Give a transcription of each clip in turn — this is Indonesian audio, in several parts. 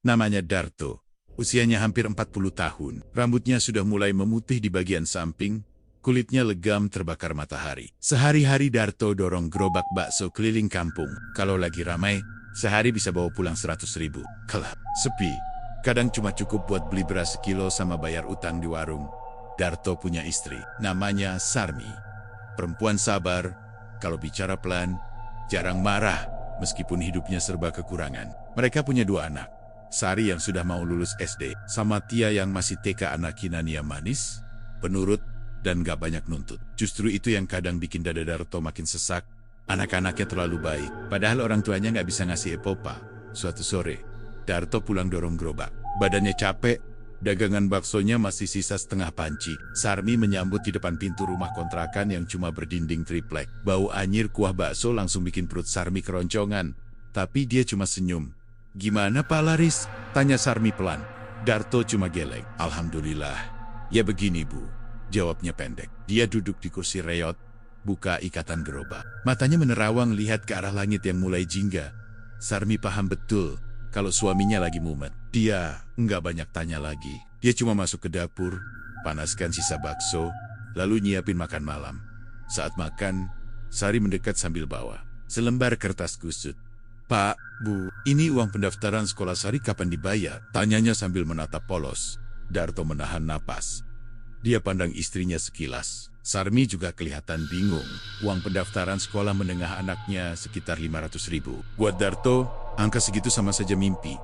Namanya Darto. Usianya hampir 40 tahun. Rambutnya sudah mulai memutih di bagian samping, kulitnya legam terbakar matahari. Sehari-hari Darto dorong gerobak bakso keliling kampung. Kalau lagi ramai, sehari bisa bawa pulang 100.000. Kalau sepi, kadang cuma cukup buat beli beras sekilo sama bayar utang di warung. Darto punya istri, namanya Sarmi. Perempuan sabar, kalau bicara pelan, jarang marah, meskipun hidupnya serba kekurangan. Mereka punya 2 anak. Sari yang sudah mau lulus SD, sama Tia yang masih TK, anak Kinania manis, penurut, dan gak banyak nuntut. Justru itu yang kadang bikin dada Darto makin sesak. Anak-anaknya terlalu baik, padahal orang tuanya gak bisa ngasih epopa. Suatu sore, Darto pulang dorong gerobak. Badannya capek, dagangan baksonya masih sisa setengah panci. Sarmi menyambut di depan pintu rumah kontrakan yang cuma berdinding triplek. Bau anyir kuah bakso langsung bikin perut Sarmi keroncongan. Tapi dia cuma senyum. "Gimana Pak Laris?" tanya Sarmi pelan. Darto cuma geleng. "Alhamdulillah." "Ya begini Bu," jawabnya pendek. Dia duduk di kursi reot, buka ikatan gerobak. Matanya menerawang lihat ke arah langit yang mulai jingga. Sarmi paham betul kalau suaminya lagi mumet. Dia nggak banyak tanya lagi. Dia cuma masuk ke dapur, panaskan sisa bakso, lalu nyiapin makan malam. Saat makan, Sari mendekat sambil bawa selembar kertas kusut. "Pak, Bu, ini uang pendaftaran sekolah Sari kapan dibayar?" tanyanya sambil menatap polos. Darto menahan napas. Dia pandang istrinya sekilas. Sarmi juga kelihatan bingung. Uang pendaftaran sekolah menengah anaknya sekitar 500.000. Buat Darto, angka segitu sama saja mimpi.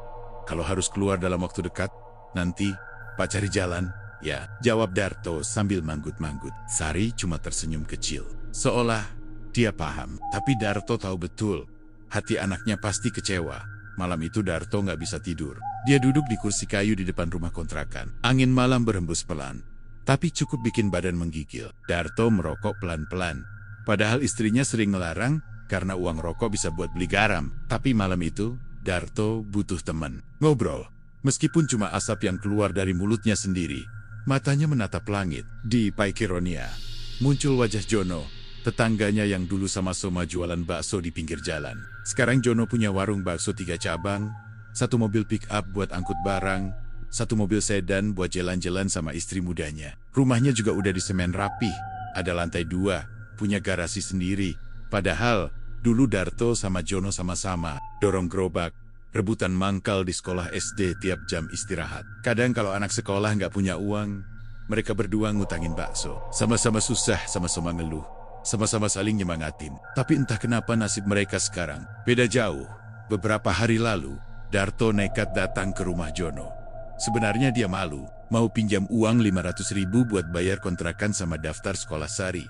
Kalau harus keluar dalam waktu dekat, nanti Pak cari jalan. "Ya," jawab Darto sambil manggut-manggut. Sari cuma tersenyum kecil, seolah dia paham. Tapi Darto tahu betul, hati anaknya pasti kecewa. Malam itu Darto nggak bisa tidur. Dia duduk di kursi kayu di depan rumah kontrakan. Angin malam berhembus pelan, tapi cukup bikin badan menggigil. Darto merokok pelan-pelan. Padahal istrinya sering ngelarang karena uang rokok bisa buat beli garam. Tapi malam itu, Darto butuh teman. Ngobrol. Meskipun cuma asap yang keluar dari mulutnya sendiri. Matanya menatap langit. Di Paikironia, muncul wajah Jono, tetangganya yang dulu sama-sama jualan bakso di pinggir jalan. Sekarang Jono punya warung bakso 3 cabang, 1 mobil pick up buat angkut barang, 1 mobil sedan buat jalan-jalan sama istri mudanya. Rumahnya juga udah disemen rapih, ada lantai 2, punya garasi sendiri. Padahal dulu Darto sama Jono sama-sama dorong gerobak, rebutan mangkal di sekolah SD tiap jam istirahat. Kadang kalau anak sekolah nggak punya uang, mereka berdua ngutangin bakso. Sama-sama susah, sama-sama ngeluh, sama-sama saling nyemangatin. Tapi entah kenapa nasib mereka sekarang beda jauh. Beberapa hari lalu, Darto nekat datang ke rumah Jono. Sebenarnya dia malu, mau pinjam uang 500.000 buat bayar kontrakan sama daftar sekolah Sari.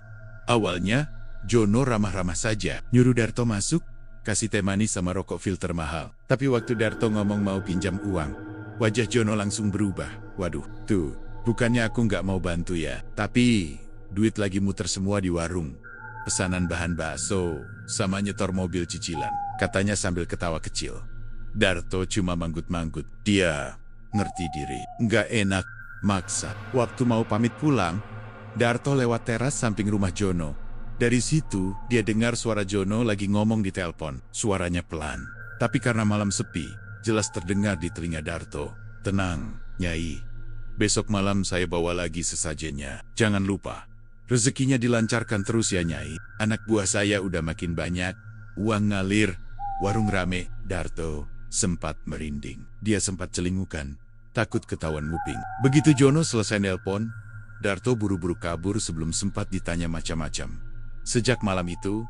Awalnya, Jono ramah-ramah saja, nyuruh Darto masuk, kasih teh manis sama rokok filter mahal. Tapi waktu Darto ngomong mau pinjam uang, wajah Jono langsung berubah. "Waduh, tuh, bukannya aku nggak mau bantu ya, tapi duit lagi muter semua di warung. Pesanan bahan bakso, sama nyetor mobil cicilan," katanya sambil ketawa kecil. Darto cuma manggut-manggut. Dia ngerti diri, nggak enak, maksa. Waktu mau pamit pulang, Darto lewat teras samping rumah Jono. Dari situ, dia dengar suara Jono lagi ngomong di telepon. Suaranya pelan, tapi karena malam sepi, jelas terdengar di telinga Darto. "Tenang, Nyai. Besok malam saya bawa lagi sesajennya. Jangan lupa. Rezekinya dilancarkan terus ya Nyai. Anak buah saya udah makin banyak. Uang ngalir, warung rame." Darto sempat merinding. Dia sempat celingukan, takut ketahuan nguping. Begitu Jono selesai nelpon, Darto buru-buru kabur sebelum sempat ditanya macam-macam. Sejak malam itu,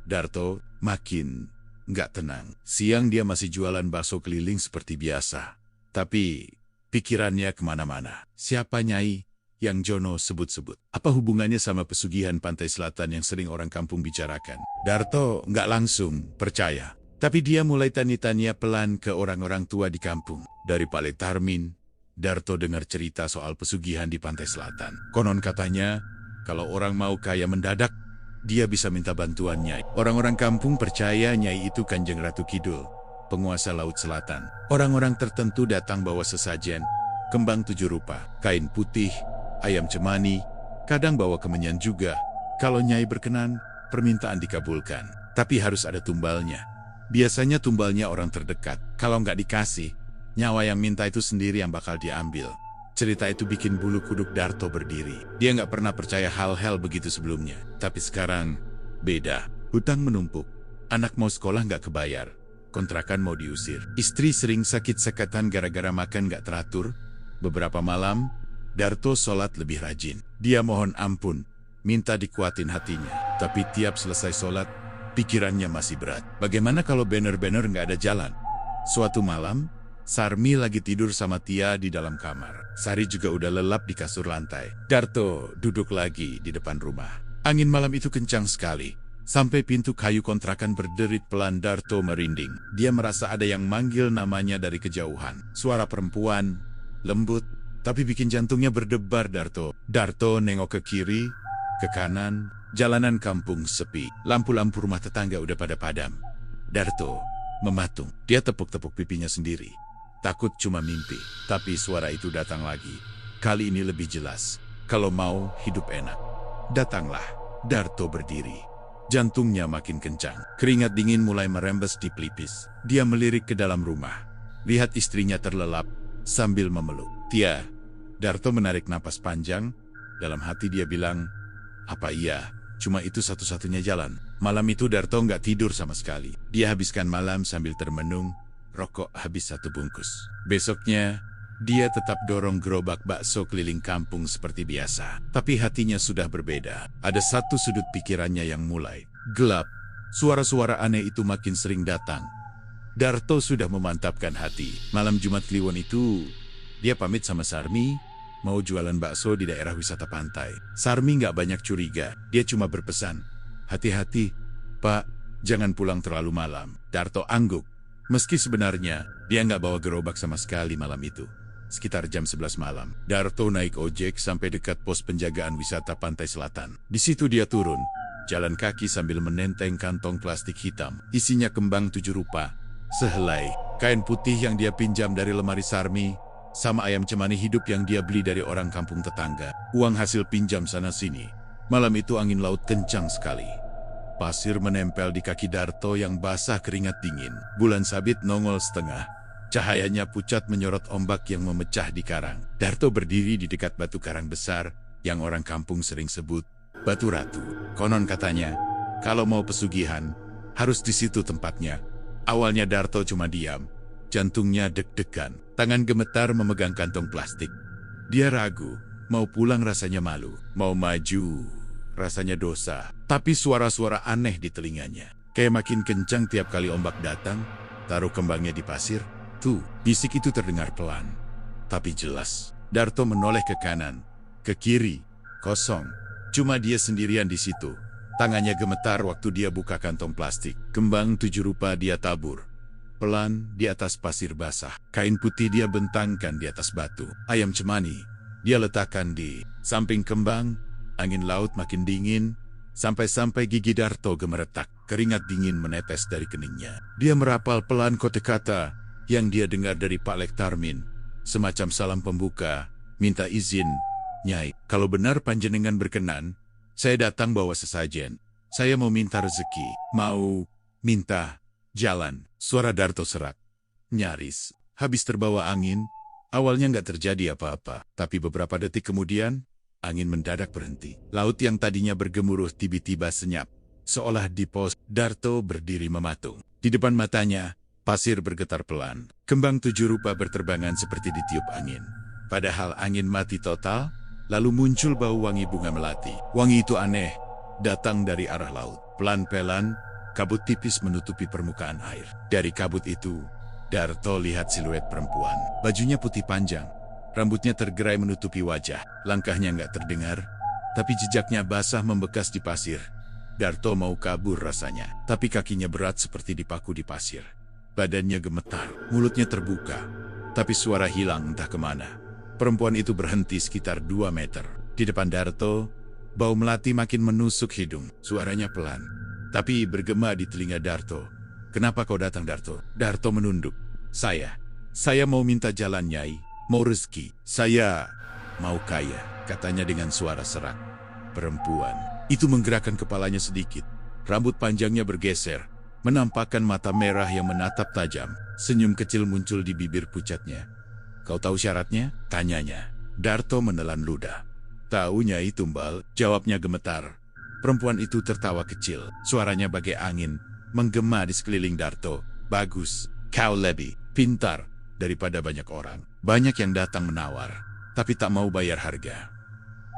Darto makin nggak tenang. Siang dia masih jualan bakso keliling seperti biasa. Tapi pikirannya kemana-mana. Siapa Nyai yang Jono sebut-sebut? Apa hubungannya sama pesugihan pantai selatan yang sering orang kampung bicarakan? Darto nggak langsung percaya. Tapi dia mulai tanya-tanya pelan ke orang-orang tua di kampung. Dari Pak Letarmin, Darto dengar cerita soal pesugihan di pantai selatan. Konon katanya, kalau orang mau kaya mendadak, dia bisa minta bantuan Nyai. Orang-orang kampung percaya Nyai itu Kanjeng Ratu Kidul, penguasa Laut Selatan. Orang-orang tertentu datang bawa sesajen, kembang 7 rupa, kain putih, ayam cemani, kadang bawa kemenyan juga. Kalau Nyai berkenan, permintaan dikabulkan. Tapi harus ada tumbalnya. Biasanya tumbalnya orang terdekat. Kalau nggak dikasih, Nyawa yang minta itu sendiri yang bakal diambil. Cerita itu bikin bulu kuduk Darto berdiri. Dia nggak pernah percaya hal-hal begitu sebelumnya. Tapi sekarang, beda. Hutang menumpuk. Anak mau sekolah nggak kebayar. Kontrakan mau diusir. Istri sering sakit-sakatan gara-gara makan nggak teratur. Beberapa malam, Darto sholat lebih rajin. Dia mohon ampun, minta dikuatin hatinya. Tapi tiap selesai sholat, pikirannya masih berat. Bagaimana kalau banner-banner nggak ada jalan? Suatu malam, Sarmi lagi tidur sama Tia di dalam kamar. Sari juga udah lelap di kasur lantai. Darto duduk lagi di depan rumah. Angin malam itu kencang sekali. Sampai pintu kayu kontrakan berderit pelan. Darto merinding. Dia merasa ada yang manggil namanya dari kejauhan. Suara perempuan, lembut, tapi bikin jantungnya berdebar. Darto nengok ke kiri, ke kanan. Jalanan kampung sepi. Lampu-lampu rumah tetangga udah pada padam. Darto mematung. Dia tepuk-tepuk pipinya sendiri. Takut cuma mimpi, tapi suara itu datang lagi. Kali ini lebih jelas. Kalau mau hidup enak, datanglah. Darto berdiri. Jantungnya makin kencang. Keringat dingin mulai merembes di pelipis. Dia melirik ke dalam rumah. Lihat istrinya terlelap sambil memeluk. Tia. Darto menarik napas panjang. Dalam hati dia bilang, apa iya? Cuma itu satu-satunya jalan. Malam itu Darto nggak tidur sama sekali. Dia habiskan malam sambil termenung. Rokok habis 1 bungkus. Besoknya, dia tetap dorong gerobak bakso keliling kampung seperti biasa. Tapi hatinya sudah berbeda. Ada satu sudut pikirannya yang mulai gelap. Suara-suara aneh itu makin sering datang. Darto sudah memantapkan hati. Malam Jumat Kliwon itu, dia pamit sama Sarmi, mau jualan bakso di daerah wisata pantai. Sarmi nggak banyak curiga. Dia cuma berpesan, hati-hati, Pak, jangan pulang terlalu malam. Darto angguk. Meski sebenarnya, dia nggak bawa gerobak sama sekali malam itu. Sekitar jam 11 malam, Darto naik ojek sampai dekat pos penjagaan wisata pantai selatan. Di situ dia turun, jalan kaki sambil menenteng kantong plastik hitam. Isinya kembang 7 rupa, sehelai, kain putih yang dia pinjam dari lemari Sarmi, sama ayam cemani hidup yang dia beli dari orang kampung tetangga. Uang hasil pinjam sana-sini. Malam itu angin laut kencang sekali. Pasir menempel di kaki Darto yang basah keringat dingin. Bulan sabit nongol setengah. Cahayanya pucat menyorot ombak yang memecah di karang. Darto berdiri di dekat batu karang besar yang orang kampung sering sebut Batu Ratu. Konon katanya, kalau mau pesugihan, harus di situ tempatnya. Awalnya Darto cuma diam. Jantungnya deg-degan. Tangan gemetar memegang kantong plastik. Dia ragu. Mau pulang rasanya malu. Mau maju rasanya dosa. Tapi suara-suara aneh di telinganya. Kayak makin kencang tiap kali ombak datang. Taruh kembangnya di pasir. Tuh, bisik itu terdengar pelan. Tapi jelas. Darto menoleh ke kanan. Ke kiri. Kosong. Cuma dia sendirian di situ. Tangannya gemetar waktu dia buka kantong plastik. Kembang 7 rupa dia tabur. Pelan di atas pasir basah. Kain putih dia bentangkan di atas batu. Ayam cemani dia letakkan di samping kembang. Angin laut makin dingin, sampai-sampai gigi Darto gemeretak. Keringat dingin menetes dari keningnya. Dia merapal pelan kata-kata yang dia dengar dari Pak Lek Tarmin. Semacam salam pembuka, minta izin, Nyai, kalau benar panjenengan berkenan, saya datang bawa sesajen. Saya mau minta rezeki, mau minta jalan. Suara Darto serak, nyaris, habis terbawa angin. Awalnya nggak terjadi apa-apa, tapi beberapa detik kemudian, angin mendadak berhenti. Laut yang tadinya bergemuruh tiba-tiba senyap. Seolah di pos, Darto berdiri mematung. Di depan matanya, pasir bergetar pelan. Kembang 7 rupa berterbangan seperti ditiup angin. Padahal angin mati total, lalu muncul bau wangi bunga melati. Wangi itu aneh, datang dari arah laut. Pelan-pelan, kabut tipis menutupi permukaan air. Dari kabut itu, Darto lihat siluet perempuan. Bajunya putih panjang. Rambutnya tergerai menutupi wajah. Langkahnya nggak terdengar, tapi jejaknya basah membekas di pasir. Darto mau kabur rasanya, tapi kakinya berat seperti dipaku di pasir. Badannya gemetar, mulutnya terbuka, tapi suara hilang entah kemana. Perempuan itu berhenti sekitar 2 meter. Di depan Darto, bau melati makin menusuk hidung. Suaranya pelan, tapi bergema di telinga Darto. Kenapa kau datang, Darto? Darto menunduk. Saya mau minta jalan, Nyai. Mau rezeki. Saya mau kaya, katanya dengan suara serak. Perempuan itu menggerakkan kepalanya sedikit. Rambut panjangnya bergeser, menampakkan mata merah yang menatap tajam. Senyum kecil muncul di bibir pucatnya. "Kau tahu syaratnya?" tanyanya. Darto menelan ludah. "Tahu, Nyai Tumbal," jawabnya gemetar. Perempuan itu tertawa kecil, suaranya bagai angin, menggema di sekeliling Darto. "Bagus, kau lebih pintar daripada banyak orang. Banyak yang datang menawar, tapi tak mau bayar harga.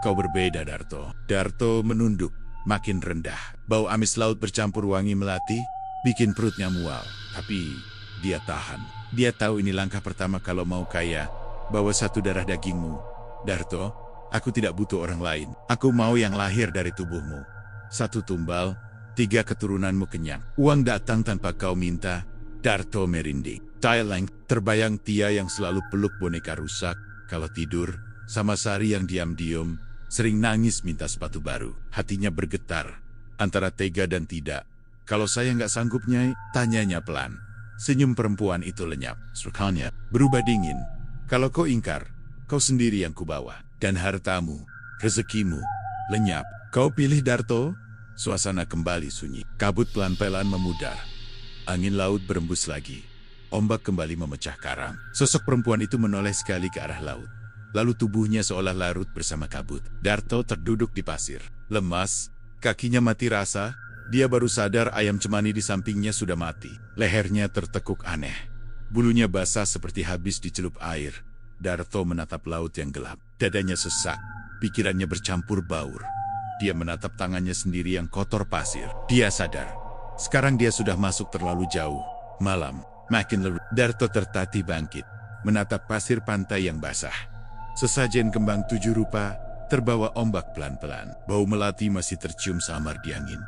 Kau berbeda, Darto." Darto menunduk, makin rendah. Bau amis laut bercampur wangi melati, bikin perutnya mual. Tapi dia tahan. Dia tahu ini langkah pertama kalau mau kaya. "Bawa satu darah dagingmu, Darto. Aku tidak butuh orang lain. Aku mau yang lahir dari tubuhmu. Satu tumbal, 3 keturunanmu kenyang." Uang datang tanpa kau minta. Darto merinding. Thailand, terbayang Tia yang selalu peluk boneka rusak. Kalau tidur, sama Sari yang diam-diam, sering nangis minta sepatu baru. Hatinya bergetar, antara tega dan tidak. "Kalau saya nggak sanggup, Nyai?" tanyanya pelan. Senyum perempuan itu lenyap. Strukanya berubah dingin. "Kalau kau ingkar, kau sendiri yang kubawa. Dan hartamu, rezekimu, lenyap. Kau pilih, Darto." Suasana kembali sunyi. Kabut pelan-pelan memudar. Angin laut berembus lagi. Ombak kembali memecah karang. Sosok perempuan itu menoleh sekali ke arah laut. Lalu tubuhnya seolah larut bersama kabut. Darto terduduk di pasir. Lemas, kakinya mati rasa. Dia baru sadar ayam cemani di sampingnya sudah mati. Lehernya tertekuk aneh. Bulunya basah seperti habis dicelup air. Darto menatap laut yang gelap. Dadanya sesak. Pikirannya bercampur baur. Dia menatap tangannya sendiri yang kotor pasir. Dia sadar. Sekarang dia sudah masuk terlalu jauh. Malam, makin larut. Darto tertatih bangkit. Menatap pasir pantai yang basah. Sesajen kembang 7 rupa terbawa ombak pelan-pelan. Bau melati masih tercium samar di angin.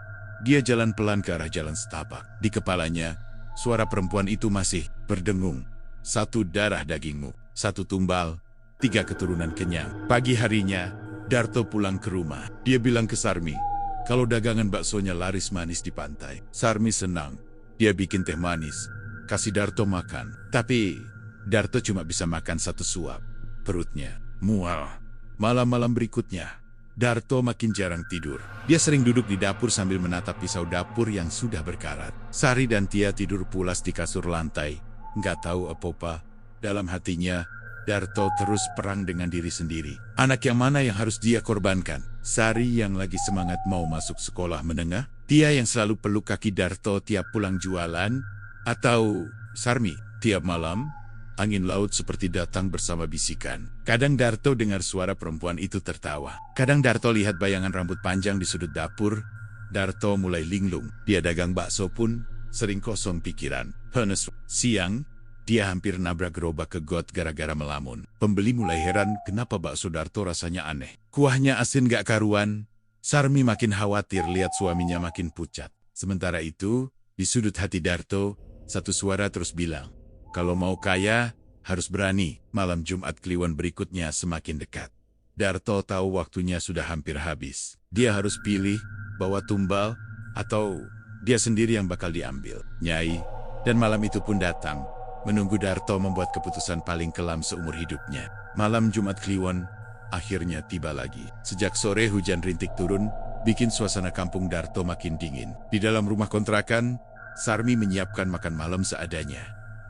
Dia jalan pelan ke arah jalan setapak. Di kepalanya, suara perempuan itu masih berdengung. "Satu darah dagingmu, 1 tumbal, 3 keturunan kenyang." Pagi harinya, Darto pulang ke rumah. Dia bilang ke Sarmi, kalau dagangan baksonya laris manis di pantai. Sarmi senang. Dia bikin teh manis, kasih Darto makan. Tapi Darto cuma bisa makan 1 suap. Perutnya mual. Malam-malam berikutnya, Darto makin jarang tidur. Dia sering duduk di dapur sambil menatap pisau dapur yang sudah berkarat. Sari dan Tia tidur pulas di kasur lantai. Nggak tahu apa-apa. Dalam hatinya, Darto terus perang dengan diri sendiri. Anak yang mana yang harus dia korbankan? Sari yang lagi semangat mau masuk sekolah menengah? Tia yang selalu peluk kaki Darto tiap pulang jualan? Atau Sarmi tiap malam? Angin laut seperti datang bersama bisikan. Kadang Darto dengar suara perempuan itu tertawa. Kadang Darto lihat bayangan rambut panjang di sudut dapur. Darto mulai linglung. Dia dagang bakso pun sering kosong pikiran. Panas. Siang, dia hampir nabrak gerobak ke got gara-gara melamun. Pembeli mulai heran kenapa bakso Darto rasanya aneh. Kuahnya asin gak karuan. Sarmi makin khawatir lihat suaminya makin pucat. Sementara itu, di sudut hati Darto, satu suara terus bilang, "Kalau mau kaya, harus berani." Malam Jumat Kliwon berikutnya semakin dekat. Darto tahu waktunya sudah hampir habis. Dia harus pilih, bawa tumbal, atau dia sendiri yang bakal diambil. Nyai, dan malam itu pun datang, menunggu Darto membuat keputusan paling kelam seumur hidupnya. Malam Jumat Kliwon akhirnya tiba lagi. Sejak sore hujan rintik turun, bikin suasana kampung Darto makin dingin. Di dalam rumah kontrakan, Sarmi menyiapkan makan malam seadanya.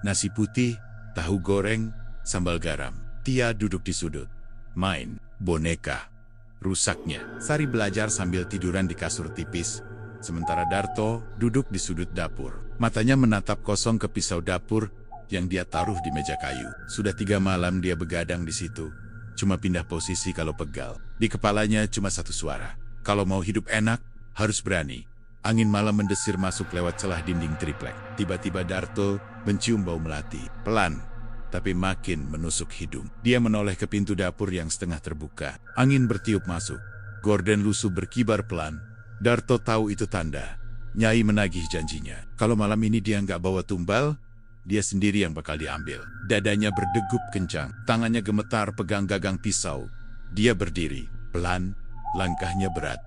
Nasi putih, tahu goreng, sambal garam. Tia duduk di sudut. Main boneka. Rusaknya. Sari belajar sambil tiduran di kasur tipis. Sementara Darto duduk di sudut dapur. Matanya menatap kosong ke pisau dapur yang dia taruh di meja kayu. Sudah 3 malam dia begadang di situ. Cuma pindah posisi kalau pegal. Di kepalanya cuma satu suara. Kalau mau hidup enak, harus berani. Angin malam mendesir masuk lewat celah dinding triplek. Tiba-tiba Darto mencium bau melati. Pelan, tapi makin menusuk hidung. Dia menoleh ke pintu dapur yang setengah terbuka. Angin bertiup masuk. Gorden lusuh berkibar pelan. Darto tahu itu tanda. Nyai menagih janjinya. Kalau malam ini dia nggak bawa tumbal, dia sendiri yang bakal diambil. Dadanya berdegup kencang. Tangannya gemetar pegang gagang pisau. Dia berdiri. Pelan, langkahnya berat.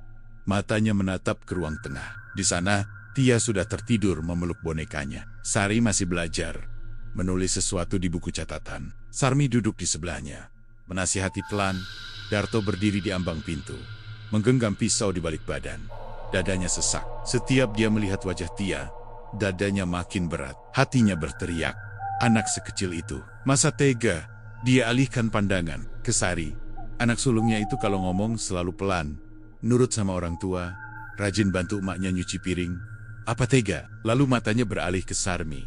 Matanya menatap ke ruang tengah. Di sana, Tia sudah tertidur memeluk bonekanya. Sari masih belajar, menulis sesuatu di buku catatan. Sarmi duduk di sebelahnya. Menasihati pelan, Darto berdiri di ambang pintu, menggenggam pisau di balik badan. Dadanya sesak. Setiap dia melihat wajah Tia, dadanya makin berat. Hatinya berteriak, anak sekecil itu, masa tega? Dia alihkan pandangan ke Sari. Anak sulungnya itu kalau ngomong selalu pelan, nurut sama orang tua, rajin bantu emaknya nyuci piring. Apa tega? Lalu matanya beralih ke Sarmi,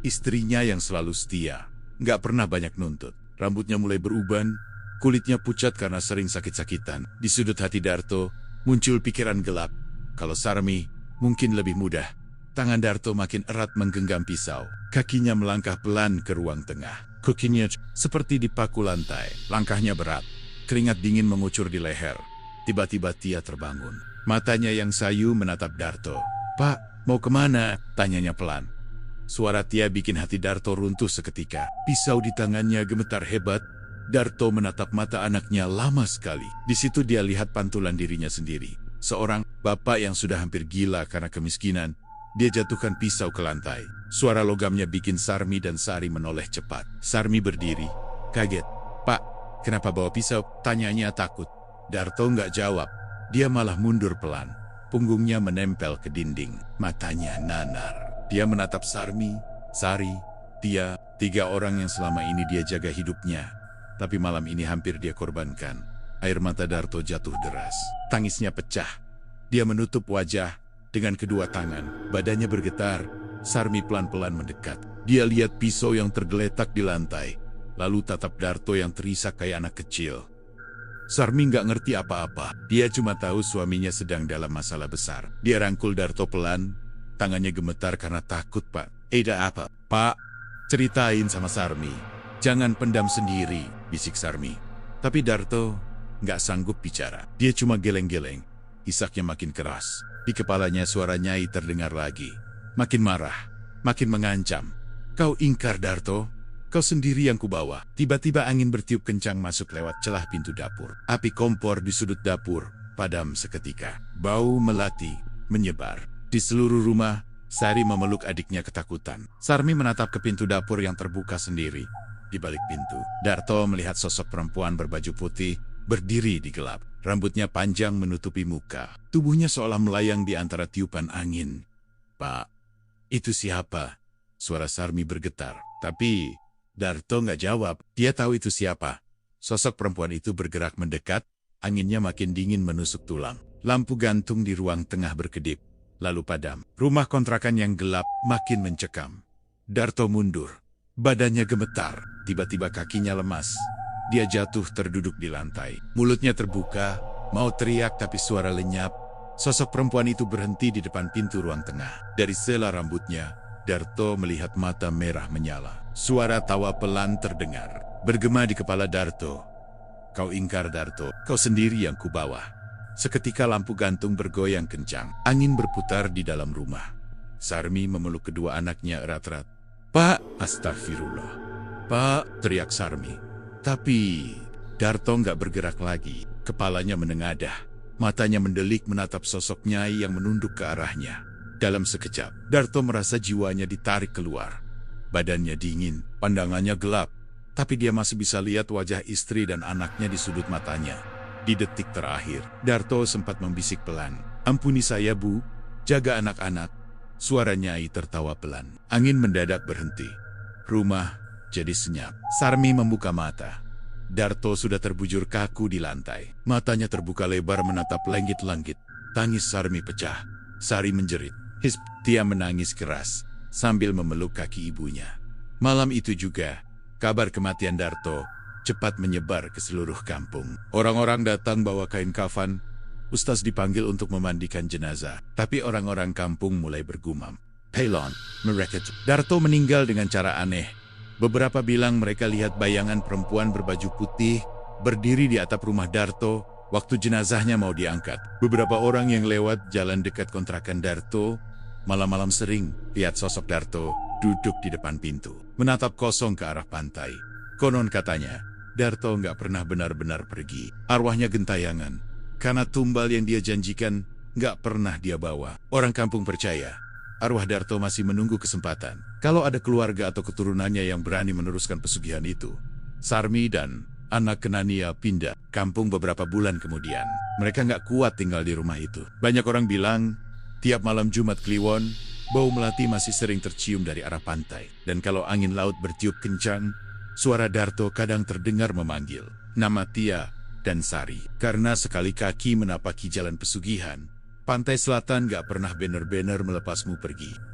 istrinya yang selalu setia, nggak pernah banyak nuntut. Rambutnya mulai beruban, kulitnya pucat karena sering sakit-sakitan. Di sudut hati Darto muncul pikiran gelap. Kalau Sarmi mungkin lebih mudah. Tangan Darto makin erat menggenggam pisau. Kakinya melangkah pelan ke ruang tengah. Kukinya seperti dipaku lantai. Langkahnya berat. Keringat dingin mengucur di leher. Tiba-tiba Tia terbangun. Matanya yang sayu menatap Darto. "Pak, mau kemana?" tanyanya pelan. Suara Tia bikin hati Darto runtuh seketika. Pisau di tangannya gemetar hebat. Darto menatap mata anaknya lama sekali. Di situ dia lihat pantulan dirinya sendiri. Seorang bapak yang sudah hampir gila karena kemiskinan. Dia jatuhkan pisau ke lantai. Suara logamnya bikin Sarmi dan Sari menoleh cepat. Sarmi berdiri, kaget. "Pak, kenapa bawa pisau?" tanyanya takut. Darto nggak jawab. Dia malah mundur pelan. Punggungnya menempel ke dinding. Matanya nanar. Dia menatap Sarmi, Sari, Tia, 3 orang yang selama ini dia jaga hidupnya. Tapi malam ini hampir dia korbankan. Air mata Darto jatuh deras. Tangisnya pecah. Dia menutup wajah dengan kedua tangan. Badannya bergetar. Sarmi pelan-pelan mendekat. Dia lihat pisau yang tergeletak di lantai. Lalu tatap Darto yang terisak kayak anak kecil. Sarmi nggak ngerti apa-apa. Dia cuma tahu suaminya sedang dalam masalah besar. Dia rangkul Darto pelan. Tangannya gemetar karena takut, "Pak, Eda apa?" "Pak, ceritain sama Sarmi. Jangan pendam sendiri," bisik Sarmi. Tapi Darto nggak sanggup bicara. Dia cuma geleng-geleng. Isaknya makin keras. Di kepalanya suara Nyai terdengar lagi. Makin marah, makin mengancam. "Kau ingkar, Darto. Kau sendiri yang kubawa." Tiba-tiba angin bertiup kencang masuk lewat celah pintu dapur. Api kompor di sudut dapur padam seketika. Bau melati menyebar. Di seluruh rumah, Sari memeluk adiknya ketakutan. Sarmi menatap ke pintu dapur yang terbuka sendiri. Di balik pintu, Darto melihat sosok perempuan berbaju putih berdiri di gelap. Rambutnya panjang menutupi muka. Tubuhnya seolah melayang di antara tiupan angin. "Pak, itu siapa?" Suara Sarmi bergetar. Tapi Darto nggak jawab. Dia tahu itu siapa. Sosok perempuan itu bergerak mendekat. Anginnya makin dingin menusuk tulang. Lampu gantung di ruang tengah berkedip. Lalu padam. Rumah kontrakan yang gelap makin mencekam. Darto mundur. Badannya gemetar. Tiba-tiba kakinya lemas. Dia jatuh terduduk di lantai. Mulutnya terbuka, mau teriak tapi suara lenyap. Sosok perempuan itu berhenti di depan pintu ruang tengah. Dari sela rambutnya, Darto melihat mata merah menyala. Suara tawa pelan terdengar. Bergema di kepala Darto. "Kau ingkar, Darto. Kau sendiri yang kubawa." Seketika lampu gantung bergoyang kencang. Angin berputar di dalam rumah. Sarmi memeluk kedua anaknya erat-erat. "Pak!" "Astagfirullah." "Pak!" teriak Sarmi. Tapi Darto nggak bergerak lagi. Kepalanya menengadah. Matanya mendelik menatap sosok Nyai yang menunduk ke arahnya. Dalam sekejap, Darto merasa jiwanya ditarik keluar. Badannya dingin, pandangannya gelap. Tapi dia masih bisa lihat wajah istri dan anaknya di sudut matanya. Di detik terakhir, Darto sempat membisik pelan. "Ampuni saya, Bu. Jaga anak-anak." Suara Nyai tertawa pelan. Angin mendadak berhenti. Rumah jadi senyap. Sarmi membuka mata. Darto sudah terbujur kaku di lantai. Matanya terbuka lebar menatap langit-langit. Tangis Sarmi pecah. Sari menjerit. Hisp, Tia menangis keras sambil memeluk kaki ibunya. Malam itu juga, kabar kematian Darto cepat menyebar ke seluruh kampung. Orang-orang datang bawa kain kafan. Ustaz dipanggil untuk memandikan jenazah. Tapi orang-orang kampung mulai bergumam. "Pelon, mereka Darto meninggal dengan cara aneh." Beberapa bilang mereka lihat bayangan perempuan berbaju putih berdiri di atap rumah Darto waktu jenazahnya mau diangkat. Beberapa orang yang lewat jalan dekat kontrakan Darto malam-malam sering lihat sosok Darto duduk di depan pintu, menatap kosong ke arah pantai. Konon katanya, Darto nggak pernah benar-benar pergi. Arwahnya gentayangan, karena tumbal yang dia janjikan nggak pernah dia bawa. Orang kampung percaya, arwah Darto masih menunggu kesempatan. Kalau ada keluarga atau keturunannya yang berani meneruskan pesugihan itu. Sarmi dan anak Kenania pindah kampung beberapa bulan kemudian. Mereka nggak kuat tinggal di rumah itu. Banyak orang bilang, tiap malam Jumat Kliwon, Bau melati masih sering tercium dari arah pantai, dan kalau angin laut bertiup kencang, suara Darto kadang terdengar memanggil nama Tia dan Sari. Karena sekali kaki menapaki jalan pesugihan, pantai selatan gak pernah bener-bener melepasmu pergi.